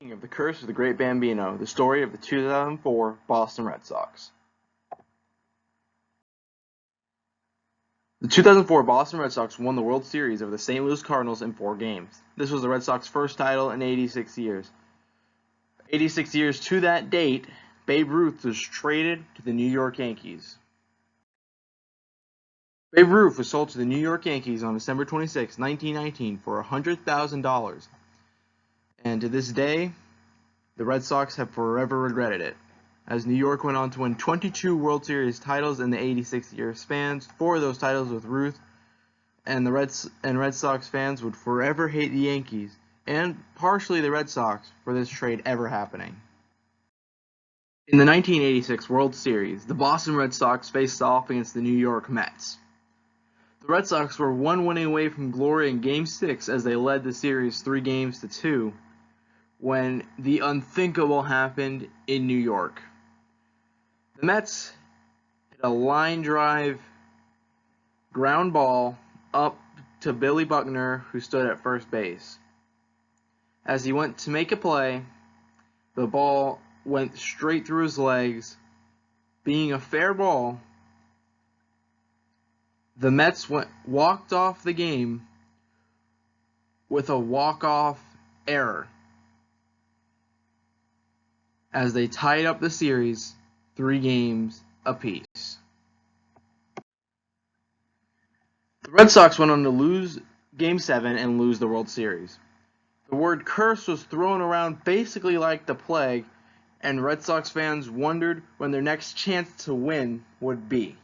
Of the Curse of the Great Bambino, the story of the 2004 Boston Red Sox. The 2004 Boston Red Sox won the World Series over the St. Louis Cardinals in 4 games. This was the Red Sox' first title in 86 years. 86 years to that date, Babe Ruth was traded to the New York Yankees. Babe Ruth was sold to the New York Yankees on December 26, 1919 for $100,000. And to this day, the Red Sox have forever regretted it, as New York went on to win 22 World Series titles in the 86-year spans. 4 of those titles with Ruth, and the Red Sox fans would forever hate the Yankees, and partially the Red Sox, for this trade ever happening. In the 1986 World Series, the Boston Red Sox faced off against the New York Mets. The Red Sox were one winning away from glory in Game 6 as they led the series 3-2, when the unthinkable happened in New York. The Mets hit a line drive ground ball up to Billy Buckner, who stood at first base. As he went to make a play, the ball went straight through his legs. Being a fair ball, the Mets walked off the game with a walk-off error, as they tied up the series 3 games apiece. The Red Sox went on to lose Game 7 and lose the World Series. The word curse was thrown around basically like the plague, and Red Sox fans wondered when their next chance to win would be.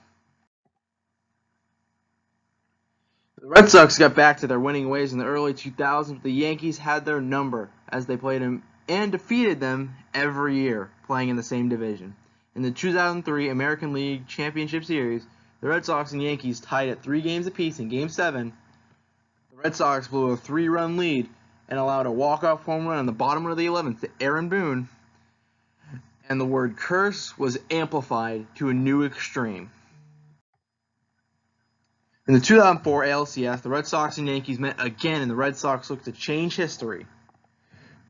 The Red Sox got back to their winning ways in the early 2000s, but the Yankees had their number as they played them and defeated them every year, playing in the same division. In the 2003 American League Championship Series, the Red Sox and Yankees tied at 3 games apiece in Game 7. The Red Sox blew a 3-run lead and allowed a walk-off home run in the bottom of the 11th to Aaron Boone, and the word curse was amplified to a new extreme. In the 2004 ALCS, the Red Sox and Yankees met again, and the Red Sox looked to change history.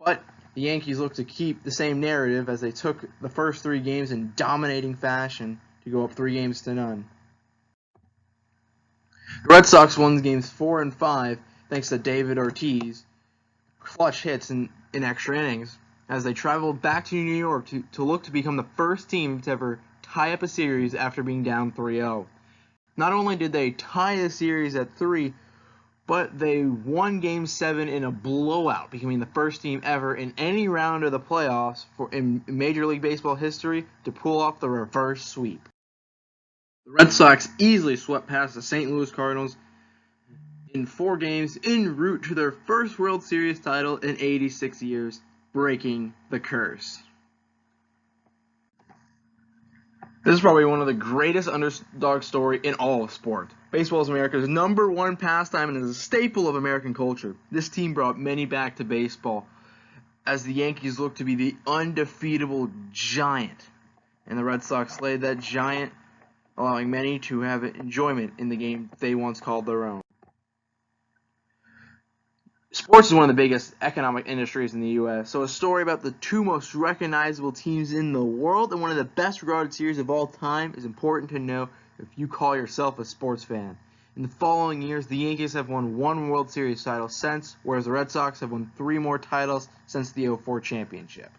But the Yankees looked to keep the same narrative as they took the first 3 games in dominating fashion to go up 3-0. The Red Sox won games 4 and 5 thanks to David Ortiz clutch hits in extra innings, as they traveled back to New York to look to become the first team to ever tie up a series after being down 3-0. Not only did they tie the series at 3, but they won Game 7 in a blowout, becoming the first team ever in any round of the playoffs in Major League Baseball history to pull off the reverse sweep. The Red Sox easily swept past the St. Louis Cardinals in 4 games en route to their first World Series title in 86 years, breaking the curse. This is probably one of the greatest underdog story in all of sport. Baseball is America's #1 pastime and is a staple of American culture. This team brought many back to baseball, as the Yankees looked to be the undefeatable giant, and the Red Sox slayed that giant, allowing many to have enjoyment in the game they once called their own. Sports is one of the biggest economic industries in the U.S., so a story about the 2 most recognizable teams in the world and one of the best regarded series of all time is important to know if you call yourself a sports fan. In the following years, the Yankees have won 1 World Series title since, whereas the Red Sox have won 3 more titles since the '04 championship.